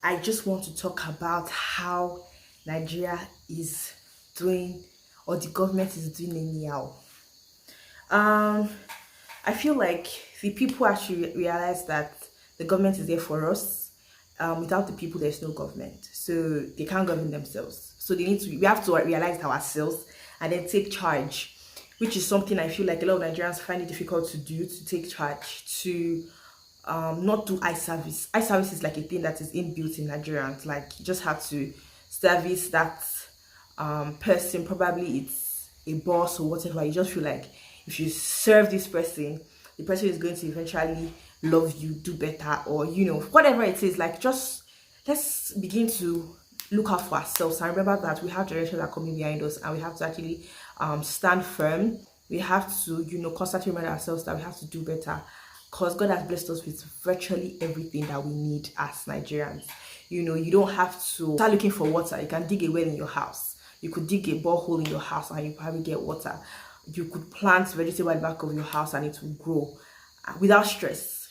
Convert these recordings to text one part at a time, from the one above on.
I just want to talk about how Nigeria is doing, or the government is doing anyhow. Um, I feel like the people actually realize that the government is there for us. Without the people, there's no government, so they can't govern themselves. So they need to. We have to realize ourselves and then take charge, which is something I feel like a lot of Nigerians find it difficult to do. To take charge, to not do eye service. Eye service is like a thing that is inbuilt in Nigerians. Like you just have to service that person. Probably it's a boss or whatever. You just feel like if you serve this person, the person is going to eventually love you, do better, or whatever it is. Like just let's begin to look out for ourselves and remember that we have generations that are coming behind us, and we have to actually stand firm. We have to constantly remind ourselves that we have to do better, because God has blessed us with virtually everything that we need as Nigerians. You don't have to start looking for water. You can dig a well in your house. You could dig a borehole in your house and you probably get water. You could plant vegetable at the back of your house and it will grow without stress.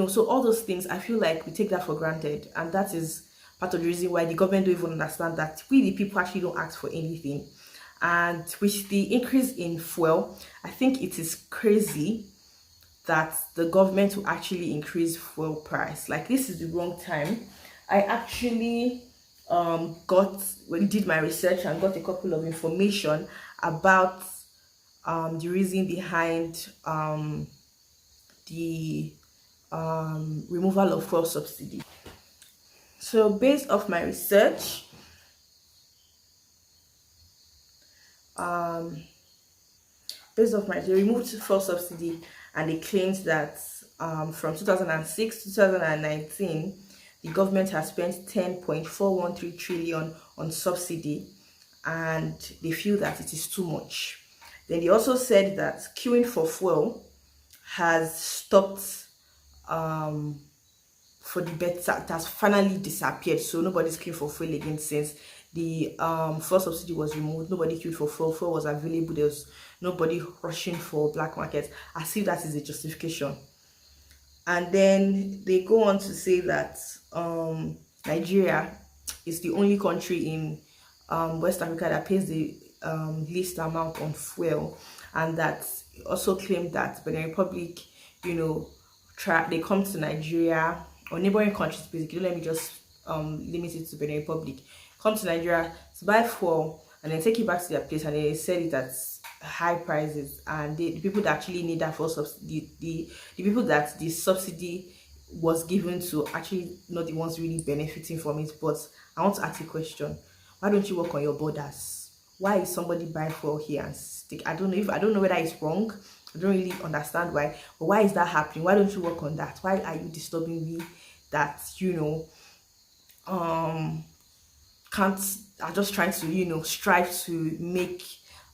So all those things, I feel like we take that for granted, and that is part of the reason why the government don't even understand that we the people actually don't ask for anything. And with the increase in fuel, I think it is crazy that the government will actually increase fuel price. Like, this is the wrong time. I actually did my research and got a couple of information about the reason behind the removal of fuel subsidy. So based off my research, they removed fuel subsidy, and they claimed that from 2006 to 2019 the government has spent 10.413 trillion on subsidy, and they feel that it is too much. Then they also said that queuing for fuel has stopped for the better. It has finally disappeared, so nobody's queuing for fuel again since the fuel subsidy was removed. Nobody queued for fuel. Fuel was available. There was nobody rushing for black market, as if that is a justification. And then they go on to say that Nigeria is the only country in West Africa that pays the least amount on fuel, and that also claimed that Benin Republic, they come to Nigeria or neighboring countries. Basically, let me just limit it to Benin Republic. Come to Nigeria to buy fuel and then take it back to their place, and they sell it at high prices. And the people that actually need that fuel subsidy, the people that the subsidy was given to, actually not the ones really benefiting from it. But I want to ask a question: why don't you work on your borders? Why is somebody buying fuel here and stick? I don't know whether it's wrong. I don't really understand why, but why is that happening? Why don't you work on that? Why are you disturbing me that can't are just trying to strive to make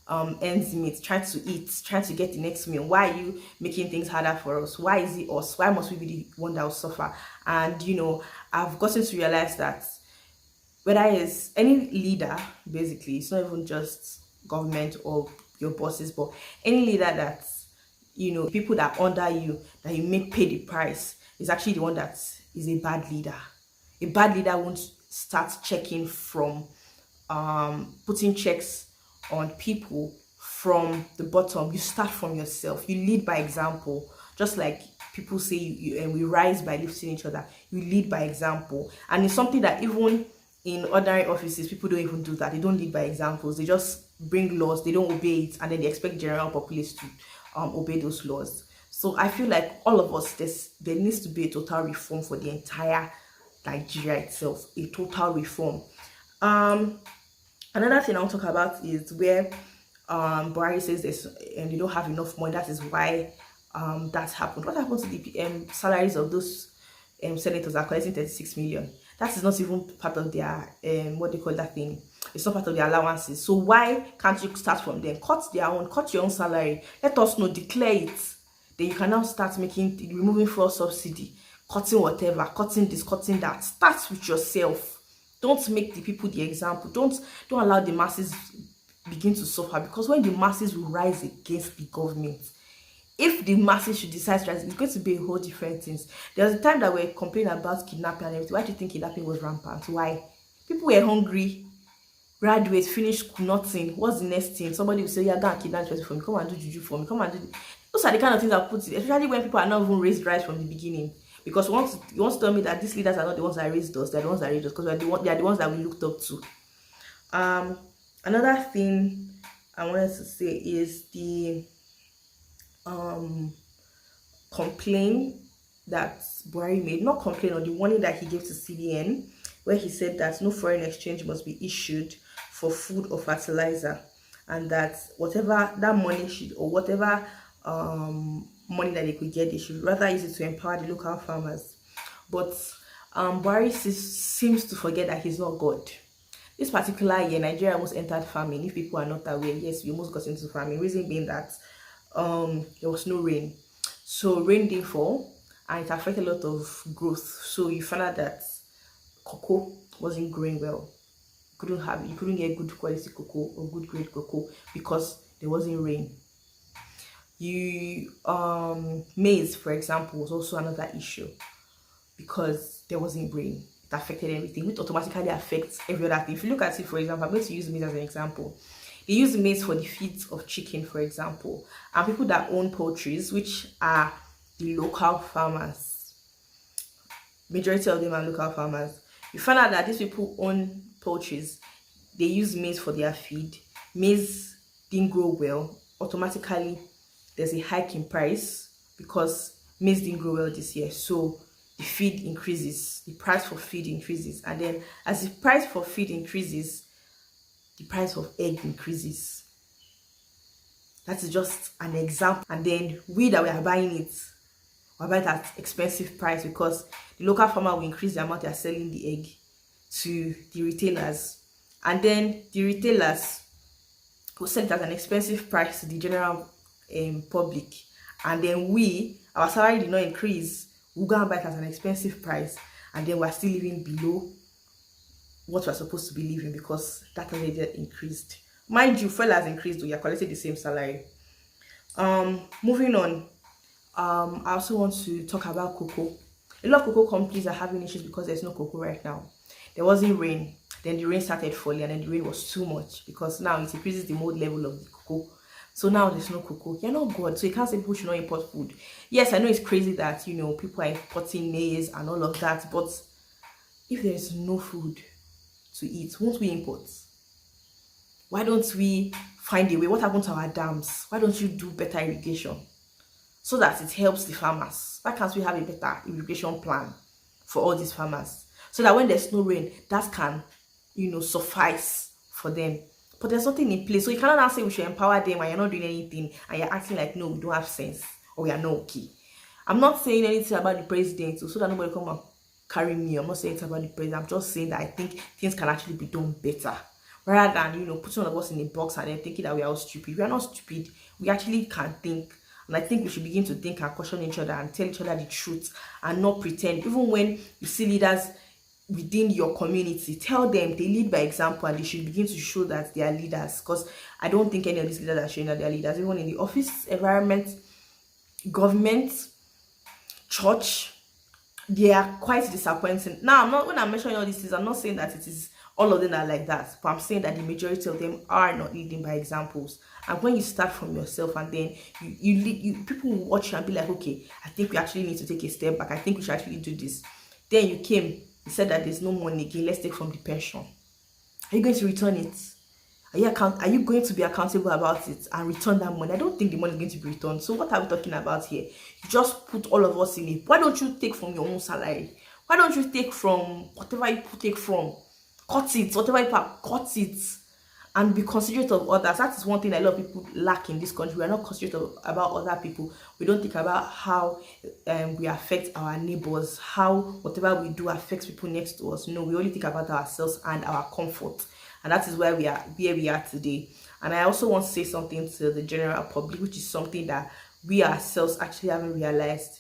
ends meet, trying to eat, trying to get the next meal? Why are you making things harder for us? Why is it us? Why must we be the one that will suffer? And I've gotten to realize that whether it's any leader, basically, it's not even just government or your bosses, but any leader that people that are under you, that you make pay the price, is actually the one that is a bad leader. A bad leader won't start checking from putting checks on people from the bottom. You start from yourself. You lead by example. Just like people say, and we rise by lifting each other. You lead by example, and it's something that even in ordinary offices, people don't even do that. They don't lead by examples. They just bring laws, they don't obey it, and then they expect general populace to obey those laws. So I feel like all of us, there needs to be a total reform for the entire Nigeria itself. A total reform. Another thing I want to talk about is where Buhari says this, and they don't have enough money. That is why that's happened. What happened to the salaries of those senators that are collecting 36 million? That is not even part of their what they call that thing. It's not part of their allowances. So why can't you start from them? Cut your own salary. Let us know, declare it. Then you can now start removing fuel subsidy, cutting whatever, cutting this, cutting that. Start with yourself. Don't make the people the example. Don't allow the masses begin to suffer, because when the masses will rise against the government, if the masses should decide to rise, it's going to be a whole different things. There was a time that we were complaining about kidnapping and everything. Why do you think kidnapping was rampant? Why? People were hungry, graduate, finish school, nothing. What's the next thing? Somebody will say, yeah, go and kidnap this person for me, come and do juju for me, come and do this. Those are the kind of things that put it, especially when people are not even raised right from the beginning. Because you want to tell me that these leaders are not the ones that raised us, they're the ones that raised us, because they are the ones that we looked up to. Another thing I wanted to say is the complaint that Buhari made, not complaint, or the warning that he gave to CBN, where he said that no foreign exchange must be issued for food or fertilizer, and that whatever that money should, or whatever money that they could get, they should rather use it to empower the local farmers. But Buhari seems to forget that he's not God. This particular year, Nigeria almost entered famine. If people are not aware, yes, we almost got into famine. Reason being that there was no rain, so rain didn't fall, and it affected a lot of growth. So you found out that cocoa wasn't growing well. You couldn't get good quality cocoa or good grade cocoa because there wasn't rain. Maize, for example, was also another issue because there wasn't rain. It affected everything, which automatically affects every other thing. If you look at it, for example, I'm going to use maize as an example. They use maize for the feed of chicken, for example, and people that own poultries, which are the local farmers, majority of them are local farmers. You find out that these people own poultries, they use maize for their feed. Maize didn't grow well, automatically there's a hike in price because maize didn't grow well this year. So the feed increases, the price for feed increases, and then as the price for feed increases, the price of egg increases. That is just an example. And then we that we are buying it, we're buying it at expensive price because the local farmer will increase the amount they are selling the egg to the retailers, and then the retailers will sell it at an expensive price to the general public, and then our salary did not increase, we'll go and buy it at an expensive price, and then we're still living below what we're supposed to be living because that already increased. Mind you, fuel has increased, though you're collecting the same salary. Moving on, I also want to talk about cocoa. A lot of cocoa companies are having issues because there's no cocoa right now. There wasn't rain, then the rain started falling, and then the rain was too much because now it increases the mold level of the cocoa. So now there's no cocoa. You're not God, so you can't say people should not import food. Yes, I know it's crazy that people are importing maize and all of that, but if there's no food to eat, won't we import? Why don't we find a way? What happened to our dams? Why don't you do better irrigation so that it helps the farmers? Why can't we have a better irrigation plan for all these farmers so that when there's no rain, that can suffice for them? But there's nothing in place, so you cannot now say we should empower them and you're not doing anything and you're acting like, no, we don't have sense or we are not okay. I'm not saying anything about the president so that nobody come and carry me. I'm not saying anything about the president. I'm just saying that I think things can actually be done better rather than putting all of us in a box and then thinking that we are all stupid. We are not stupid. We actually can think, and I think we should begin to think and caution each other and tell each other the truth and not pretend. Even when you see leaders within your community, tell them they lead by example and they should begin to show that they are leaders, because I don't think any of these leaders are showing that they are leaders. Even in the office environment, government, church, they are quite disappointing. Now, when I'm mentioning all these things, I'm not saying that it is all of them are like that, but I'm saying that the majority of them are not leading by examples. And when you start from yourself and then people will watch you and be like, okay, I think we actually need to take a step back. I think we should actually do this. Then you said that there's no money again. Let's take from the pension. Are you going to return it? Are you going to be accountable about it and return that money? I don't think the money is going to be returned. So what are we talking about here? You just put all of us in it. Why don't you take from your own salary? Why don't you take from whatever you take from? Cut it, whatever you cut it, and be considerate of others. That is one thing that a lot of people lack in this country. We are not considerate about other people. We don't think about how we affect our neighbors, how whatever we do affects people next to us. No, we only think about ourselves and our comfort. And that is where we are today. And I also want to say something to the general public, which is something that we ourselves actually haven't realized.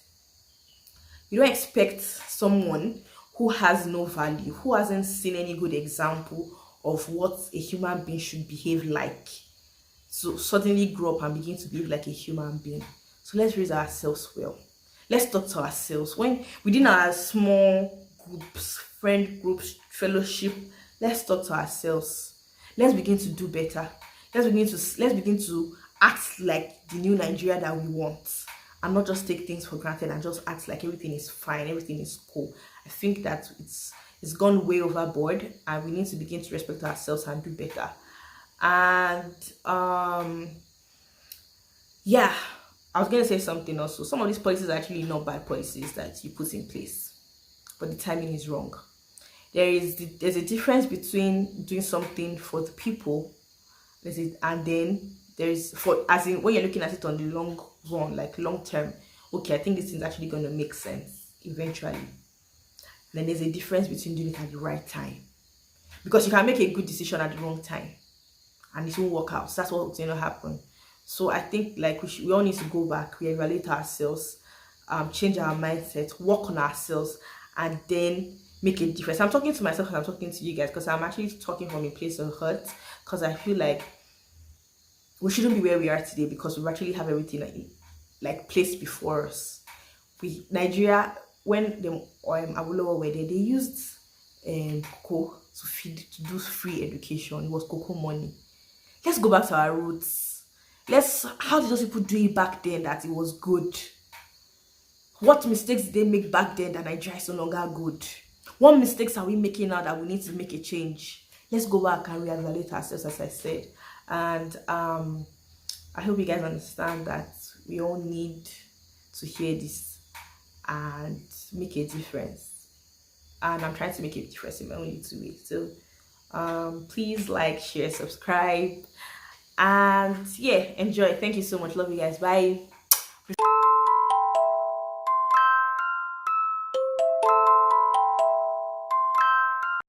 You don't expect someone who has no value, who hasn't seen any good example of what a human being should behave like, so suddenly grow up and begin to behave like a human being. So let's raise ourselves well. Let's talk to ourselves. When within our small groups, friend groups, fellowship, let's talk to ourselves. Let's begin to do better. Let's begin to act like the new Nigeria that we want, and not just take things for granted and just act like everything is fine, everything is cool. I think that it's gone way overboard, and we need to begin to respect ourselves and do better. And yeah, I was gonna say something also. Some of these policies are actually not bad policies that you put in place, but the timing is wrong. There's a difference between doing something for the people, and then there's for as in when you're looking at it on the long run, like long term. Okay, I think this is actually going to make sense eventually. Then there's a difference between doing it at the right time, because you can make a good decision at the wrong time and it won't work out. So that's what's going to happen. So I think like we all need to go back, reevaluate ourselves, change our mindset, work on ourselves, and then make a difference. I'm talking to myself and I'm talking to you guys, because I'm actually talking from a place of hurt, because I feel like we shouldn't be where we are today because we actually have everything like placed before us. Nigeria, when the Awolowo were there, they used cocoa to do free education. It was cocoa money. Let's go back to our roots. How did those people do it back then that it was good? What mistakes did they make back then that Nigeria is no longer good? What mistakes are we making now that we need to make a change? Let's go back and reevaluate ourselves, as I said. And I hope you guys understand that we all need to hear this and make a difference. And I'm trying to make a difference in my own little way. So please like, share, subscribe, and yeah, enjoy. Thank you so much. Love you guys. Bye.